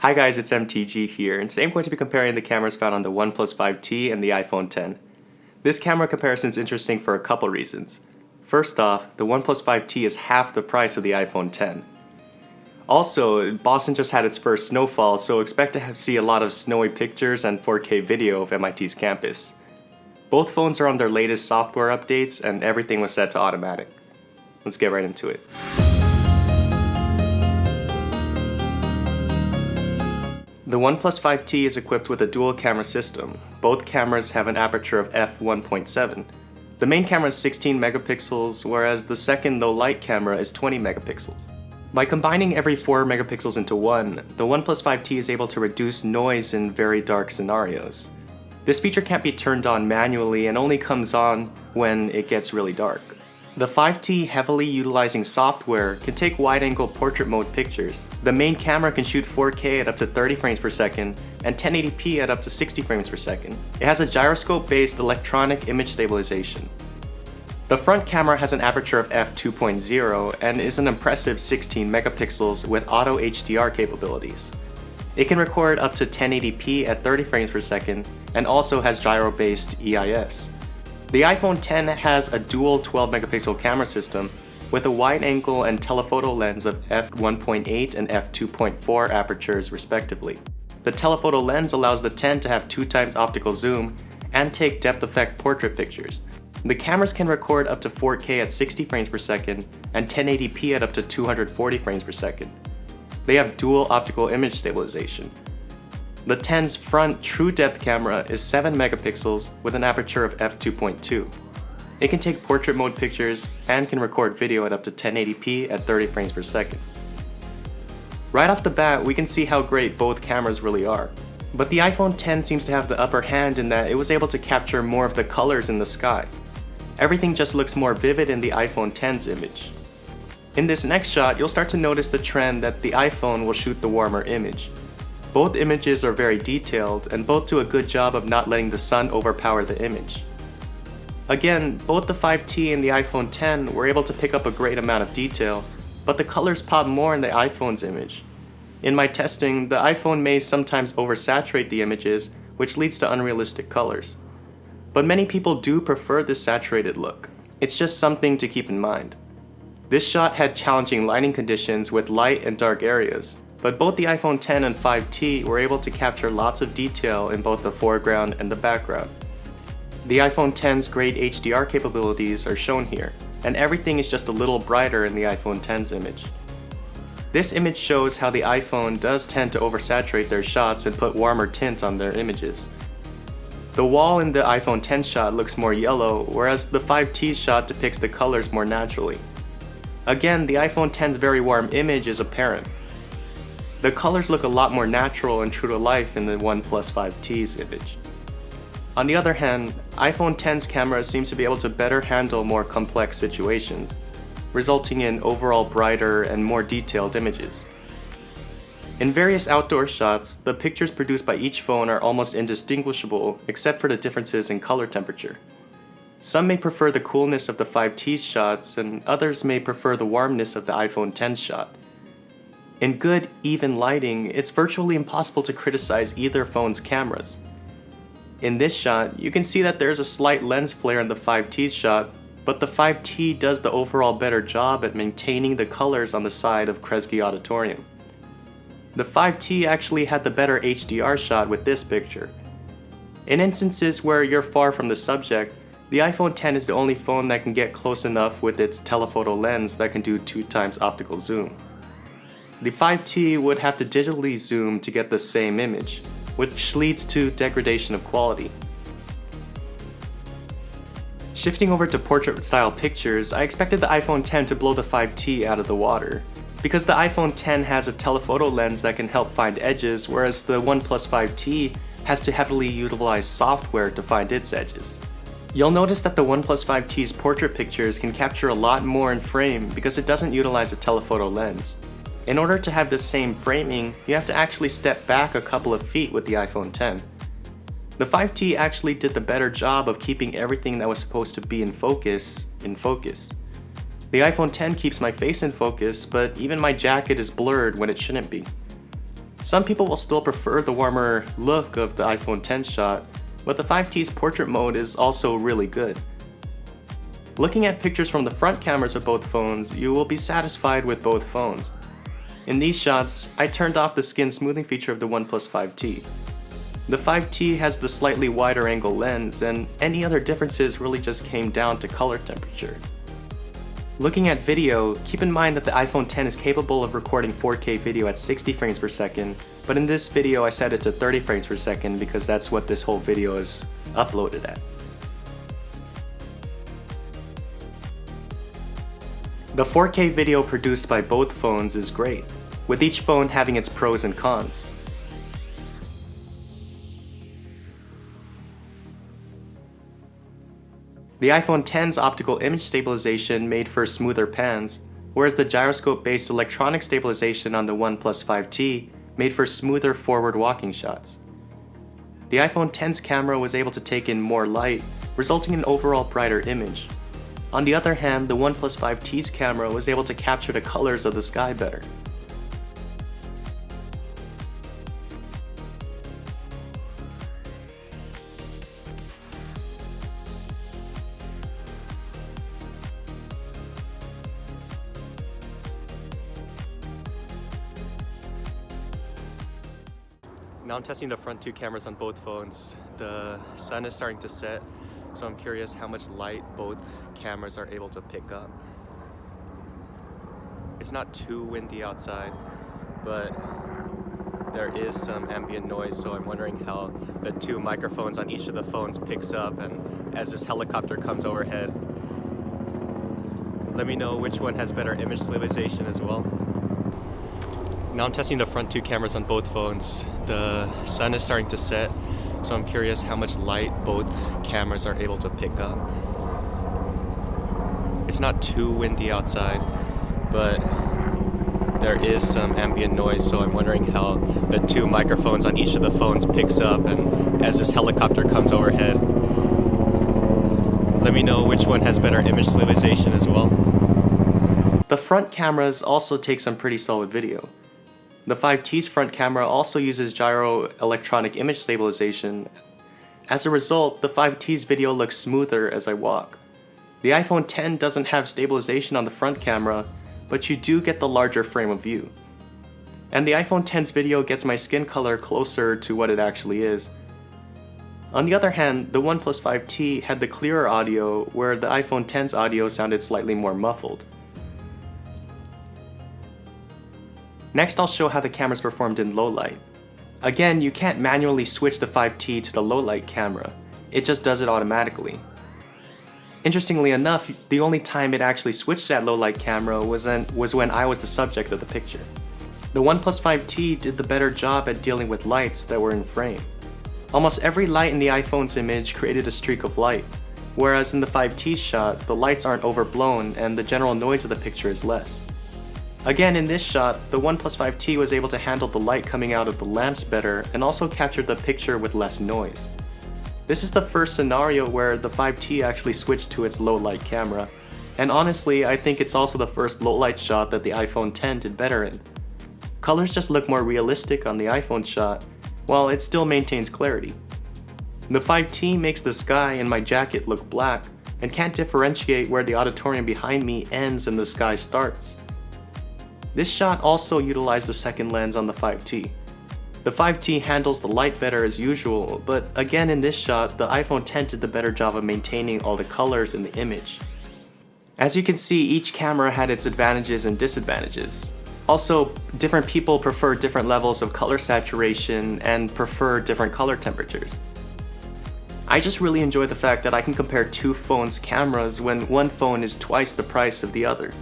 Hi guys, it's MTG here, and today I'm going to be comparing the cameras found on the OnePlus 5T and the iPhone X. This camera comparison is interesting for a couple reasons. First off, the OnePlus 5T is half the price of the iPhone X. Also, Boston just had its first snowfall, so expect to see a lot of snowy pictures and 4K video of MIT's campus. Both phones are on their latest software updates, and everything was set to automatic. Let's get right into it. The OnePlus 5T is equipped with a dual camera system. Both cameras have an aperture of f1.7. The main camera is 16 megapixels, whereas the second low light camera is 20 megapixels. By combining every 4 megapixels into one, the OnePlus 5T is able to reduce noise in very dark scenarios. This feature can't be turned on manually and only comes on when it gets really dark. The 5T, heavily utilizing software, can take wide-angle portrait mode pictures. The main camera can shoot 4K at up to 30 frames per second and 1080p at up to 60 frames per second. It has a gyroscope-based electronic image stabilization. The front camera has an aperture of f2.0 and is an impressive 16 megapixels with auto HDR capabilities. It can record up to 1080p at 30 frames per second and also has gyro-based EIS. The iPhone X has a dual 12 megapixel camera system with a wide-angle and telephoto lens of f1.8 and f2.4 apertures respectively. The telephoto lens allows the X to have 2 times optical zoom and take depth effect portrait pictures. The cameras can record up to 4K at 60 frames per second and 1080p at up to 240 frames per second. They have dual optical image stabilization. The X's front true depth camera is 7 megapixels with an aperture of f2.2. It can take portrait mode pictures and can record video at up to 1080p at 30 frames per second. Right off the bat, we can see how great both cameras really are. But the iPhone X seems to have the upper hand in that it was able to capture more of the colors in the sky. Everything just looks more vivid in the iPhone X's image. In this next shot, you'll start to notice the trend that the iPhone will shoot the warmer image. Both images are very detailed and both do a good job of not letting the sun overpower the image. Again, both the 5T and the iPhone X were able to pick up a great amount of detail, but the colors pop more in the iPhone's image. In my testing, the iPhone may sometimes oversaturate the images, which leads to unrealistic colors. But many people do prefer this saturated look. It's just something to keep in mind. This shot had challenging lighting conditions with light and dark areas, but both the iPhone X and 5T were able to capture lots of detail in both the foreground and the background. The iPhone X's great HDR capabilities are shown here, and everything is just a little brighter in the iPhone X's image. This image shows how the iPhone does tend to oversaturate their shots and put warmer tint on their images. The wall in the iPhone X shot looks more yellow, whereas the 5T shot depicts the colors more naturally. Again, the iPhone X's very warm image is apparent. The colors look a lot more natural and true to life in the OnePlus 5T's image. On the other hand, iPhone X's camera seems to be able to better handle more complex situations, resulting in overall brighter and more detailed images. In various outdoor shots, the pictures produced by each phone are almost indistinguishable except for the differences in color temperature. Some may prefer the coolness of the 5T's shots, and others may prefer the warmness of the iPhone X's shot. In good, even lighting, it's virtually impossible to criticize either phone's cameras. In this shot, you can see that there's a slight lens flare in the 5T's shot, but the 5T does the overall better job at maintaining the colors on the side of Kresge Auditorium. The 5T actually had the better HDR shot with this picture. In instances where you're far from the subject, the iPhone X is the only phone that can get close enough with its telephoto lens that can do 2 times optical zoom. The 5T would have to digitally zoom to get the same image, which leads to degradation of quality. Shifting over to portrait-style pictures, I expected the iPhone X to blow the 5T out of the water. Because the iPhone X has a telephoto lens that can help find edges, whereas the OnePlus 5T has to heavily utilize software to find its edges. You'll notice that the OnePlus 5T's portrait pictures can capture a lot more in frame because it doesn't utilize a telephoto lens. In order to have the same framing, you have to actually step back a couple of feet with the iPhone X. The 5T actually did the better job of keeping everything that was supposed to be in focus. The iPhone X keeps my face in focus, but even my jacket is blurred when it shouldn't be. Some people will still prefer the warmer look of the iPhone X shot, but the 5T's portrait mode is also really good. Looking at pictures from the front cameras of both phones, you will be satisfied with both phones. In these shots, I turned off the skin smoothing feature of the OnePlus 5T. The 5T has the slightly wider angle lens, and any other differences really just came down to color temperature. Looking at video, keep in mind that the iPhone X is capable of recording 4K video at 60 frames per second, but in this video I set it to 30 frames per second because that's what this whole video is uploaded at. The 4K video produced by both phones is great, with each phone having its pros and cons. The iPhone X's optical image stabilization made for smoother pans, whereas the gyroscope-based electronic stabilization on the OnePlus 5T made for smoother forward walking shots. The iPhone X's camera was able to take in more light, resulting in an overall brighter image. On the other hand, the OnePlus 5T's camera was able to capture the colors of the sky better. Now I'm testing the front two cameras on both phones. The sun is starting to set, so I'm curious how much light both cameras are able to pick up. It's not too windy outside, but there is some ambient noise, so I'm wondering how the two microphones on each of the phones picks up, and as this helicopter comes overhead. Let me know which one has better image stabilization as well. Now I'm testing the front two cameras on both phones. The sun is starting to set, so I'm curious how much light both cameras are able to pick up. It's not too windy outside, but there is some ambient noise, so I'm wondering how the two microphones on each of the phones picks up, and as this helicopter comes overhead. Let me know which one has better image stabilization as well. The front cameras also take some pretty solid video. The 5T's front camera also uses gyro electronic image stabilization. As a result, the 5T's video looks smoother as I walk. The iPhone X doesn't have stabilization on the front camera, but you do get the larger frame of view. And the iPhone X's video gets my skin color closer to what it actually is. On the other hand, the OnePlus 5T had the clearer audio, where the iPhone X's audio sounded slightly more muffled. Next, I'll show how the cameras performed in low light. Again, you can't manually switch the 5T to the low light camera. It just does it automatically. Interestingly enough, the only time it actually switched to that low light camera was when I was the subject of the picture. The OnePlus 5T did the better job at dealing with lights that were in frame. Almost every light in the iPhone's image created a streak of light, whereas in the 5T's shot, the lights aren't overblown and the general noise of the picture is less. Again, in this shot, the OnePlus 5T was able to handle the light coming out of the lamps better and also captured the picture with less noise. This is the first scenario where the 5T actually switched to its low light camera, and honestly, I think it's also the first low light shot that the iPhone X did better in. Colors just look more realistic on the iPhone shot, while it still maintains clarity. The 5T makes the sky and my jacket look black, and can't differentiate where the auditorium behind me ends and the sky starts. This shot also utilized the second lens on the 5T. The 5T handles the light better as usual, but again in this shot, the iPhone X did the better job of maintaining all the colors in the image. As you can see, each camera had its advantages and disadvantages. Also, different people prefer different levels of color saturation and prefer different color temperatures. I just really enjoy the fact that I can compare two phones' cameras when one phone is twice the price of the other.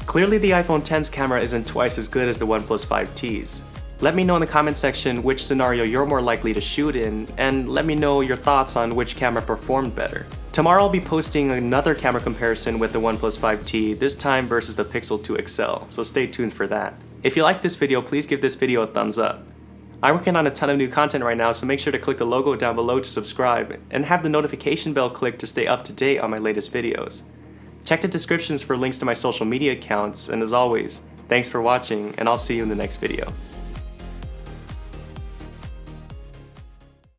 Clearly the iPhone X's camera isn't twice as good as the OnePlus 5T's. Let me know in the comment section which scenario you're more likely to shoot in, and let me know your thoughts on which camera performed better. Tomorrow I'll be posting another camera comparison with the OnePlus 5T, this time versus the Pixel 2 XL, so stay tuned for that. If you liked this video, please give this video a thumbs up. I'm working on a ton of new content right now, so make sure to click the logo down below to subscribe, and have the notification bell clicked to stay up to date on my latest videos. Check the descriptions for links to my social media accounts, and as always, thanks for watching, and I'll see you in the next video.